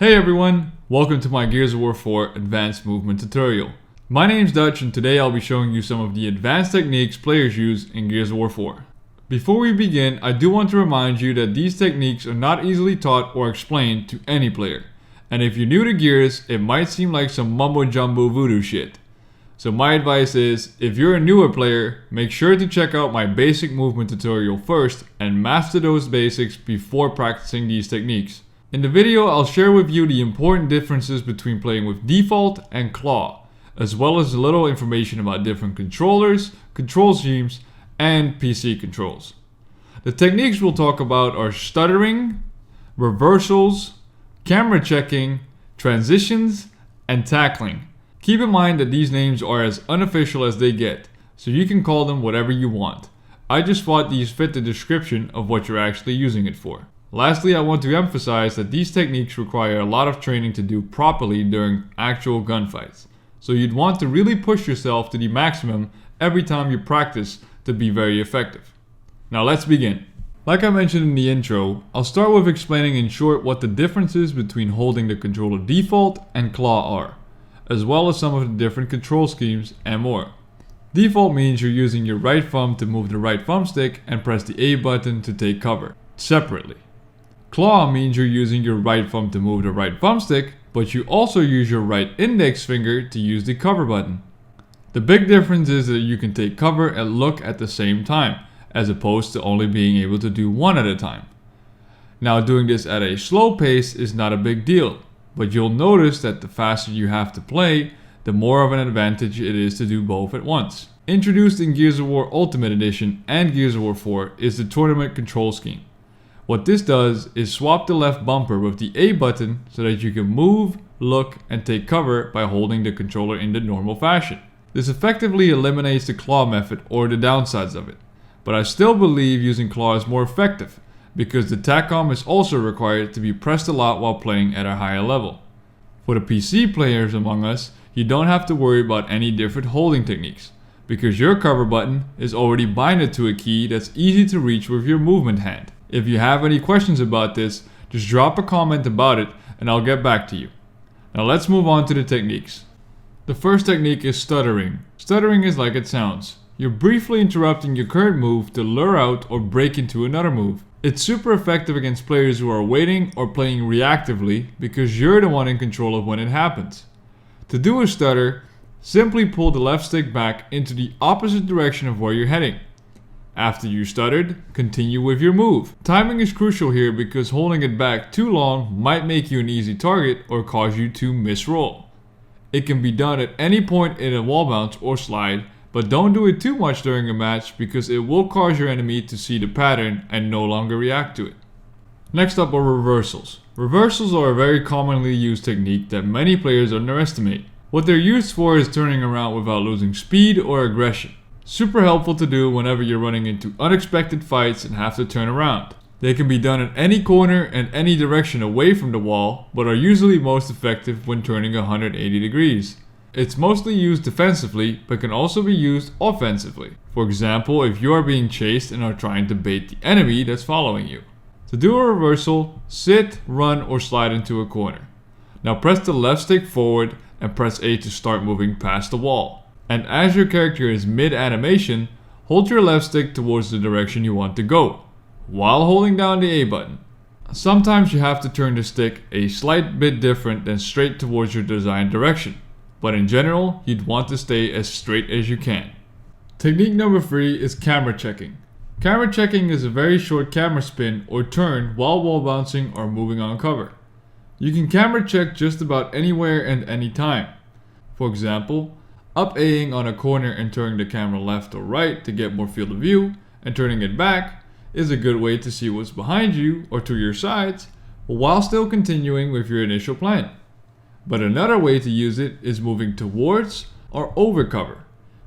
Hey everyone, welcome to my Gears of War 4 Advanced Movement tutorial. My name's Dutch and today I'll be showing you some of the advanced techniques players use in Gears of War 4. Before we begin, I do want to remind you that these techniques are not easily taught or explained to any player. And if you're new to Gears, it might seem like some mumbo jumbo voodoo shit. So my advice is, if you're a newer player, make sure to check out my basic movement tutorial first and master those basics before practicing these techniques. In the video, I'll share with you the important differences between playing with default and claw, as well as a little information about different controllers, control schemes, and PC controls. The techniques we'll talk about are stuttering, reversals, camera checking, transitions, and tackling. Keep in mind that these names are as unofficial as they get, so you can call them whatever you want. I just thought these fit the description of what you're actually using it for. Lastly, I want to emphasize that these techniques require a lot of training to do properly during actual gunfights. So you'd want to really push yourself to the maximum every time you practice to be very effective. Now let's begin. Like I mentioned in the intro, I'll start with explaining in short what the differences between holding the controller default and claw are, as well as some of the different control schemes and more. Default means you're using your right thumb to move the right thumbstick and press the A button to take cover, separately. Claw means you're using your right thumb to move the right thumbstick, but you also use your right index finger to use the cover button. The big difference is that you can take cover and look at the same time, as opposed to only being able to do one at a time. Now doing this at a slow pace is not a big deal, but you'll notice that the faster you have to play, the more of an advantage it is to do both at once. Introduced in Gears of War Ultimate Edition and Gears of War 4 is the tournament control scheme. What this does is swap the left bumper with the A button so that you can move, look, and take cover by holding the controller in the normal fashion. This effectively eliminates the claw method or the downsides of it, but I still believe using claw is more effective because the TACOM is also required to be pressed a lot while playing at a higher level. For the PC players among us, you don't have to worry about any different holding techniques because your cover button is already binded to a key that's easy to reach with your movement hand. If you have any questions about this, just drop a comment about it and I'll get back to you. Now let's move on to the techniques. The first technique is stuttering. Stuttering is like it sounds. You're briefly interrupting your current move to lure out or break into another move. It's super effective against players who are waiting or playing reactively because you're the one in control of when it happens. To do a stutter, simply pull the left stick back into the opposite direction of where you're heading. After you stuttered, continue with your move. Timing is crucial here because holding it back too long might make you an easy target or cause you to misroll. It can be done at any point in a wall bounce or slide, but don't do it too much during a match because it will cause your enemy to see the pattern and no longer react to it. Next up are reversals. Reversals are a very commonly used technique that many players underestimate. What they're used for is turning around without losing speed or aggression. Super helpful to do whenever you're running into unexpected fights and have to turn around. They can be done in any corner and any direction away from the wall, but are usually most effective when turning 180 degrees. It's mostly used defensively, but can also be used offensively. For example, if you are being chased and are trying to bait the enemy that's following you. To do a reversal, sit, run, or slide into a corner. Now press the left stick forward and press A to start moving past the wall. And as your character is mid-animation, hold your left stick towards the direction you want to go, while holding down the A button. Sometimes you have to turn the stick a slight bit different than straight towards your designed direction, but in general, you'd want to stay as straight as you can. Technique number 3 is camera checking. Camera checking is a very short camera spin or turn while wall bouncing or moving on cover. You can camera check just about anywhere and anytime. For example, up Aing on a corner and turning the camera left or right to get more field of view, and turning it back is a good way to see what's behind you or to your sides, while still continuing with your initial plan. But another way to use it is moving towards or over cover.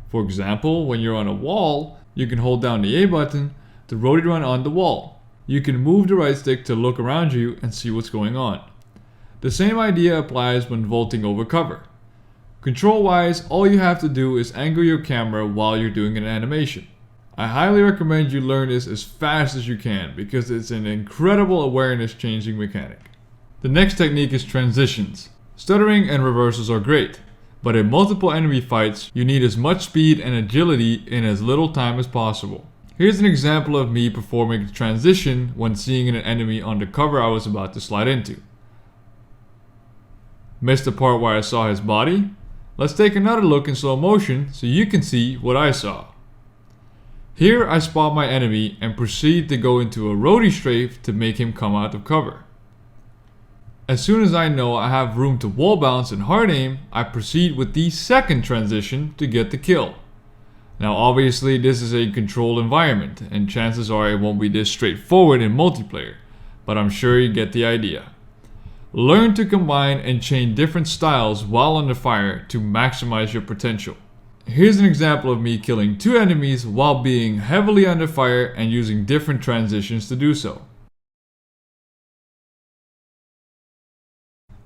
For example, when you're on a wall, you can hold down the A button to rotate run on the wall. You can move the right stick to look around you and see what's going on. The same idea applies when vaulting over cover. Control wise, all you have to do is angle your camera while you're doing an animation. I highly recommend you learn this as fast as you can because it's an incredible awareness changing mechanic. The next technique is transitions. Stuttering and reversals are great, but in multiple enemy fights, you need as much speed and agility in as little time as possible. Here's an example of me performing a transition when seeing an enemy on the cover I was about to slide into. Missed the part where I saw his body? Let's take another look in slow motion so you can see what I saw. Here I spot my enemy and proceed to go into a roadie strafe to make him come out of cover. As soon as I know I have room to wall bounce and hard aim, I proceed with the second transition to get the kill. Now obviously this is a controlled environment and chances are it won't be this straightforward in multiplayer, but I'm sure you get the idea. Learn to combine and chain different styles while under fire to maximize your potential. Here's an example of me killing 2 enemies while being heavily under fire and using different transitions to do so.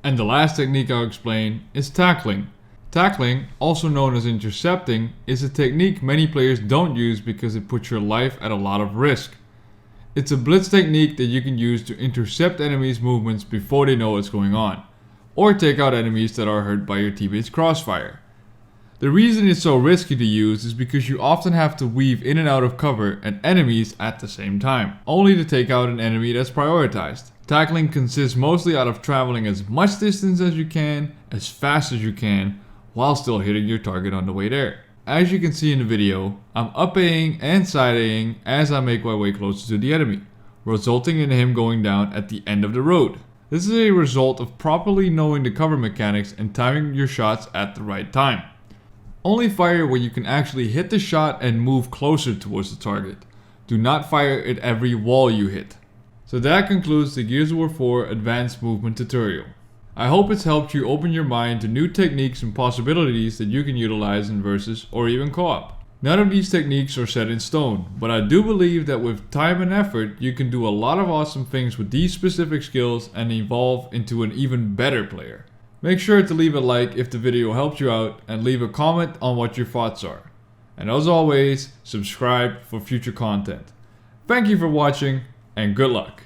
And the last technique I'll explain is tackling. Tackling, also known as intercepting, is a technique many players don't use because it puts your life at a lot of risk. It's a blitz technique that you can use to intercept enemies' movements before they know what's going on, or take out enemies that are hurt by your teammates' crossfire. The reason it's so risky to use is because you often have to weave in and out of cover and enemies at the same time, only to take out an enemy that's prioritized. Tackling consists mostly out of traveling as much distance as you can, as fast as you can, while still hitting your target on the way there. As you can see in the video, I'm up Aing and side Aing as I make my way closer to the enemy, resulting in him going down at the end of the road. This is a result of properly knowing the cover mechanics and timing your shots at the right time. Only fire when you can actually hit the shot and move closer towards the target. Do not fire at every wall you hit. So that concludes the Gears of War 4 Advanced Movement tutorial. I hope it's helped you open your mind to new techniques and possibilities that you can utilize in versus or even co-op. None of these techniques are set in stone, but I do believe that with time and effort, you can do a lot of awesome things with these specific skills and evolve into an even better player. Make sure to leave a like if the video helped you out and leave a comment on what your thoughts are. And as always, subscribe for future content. Thank you for watching and good luck.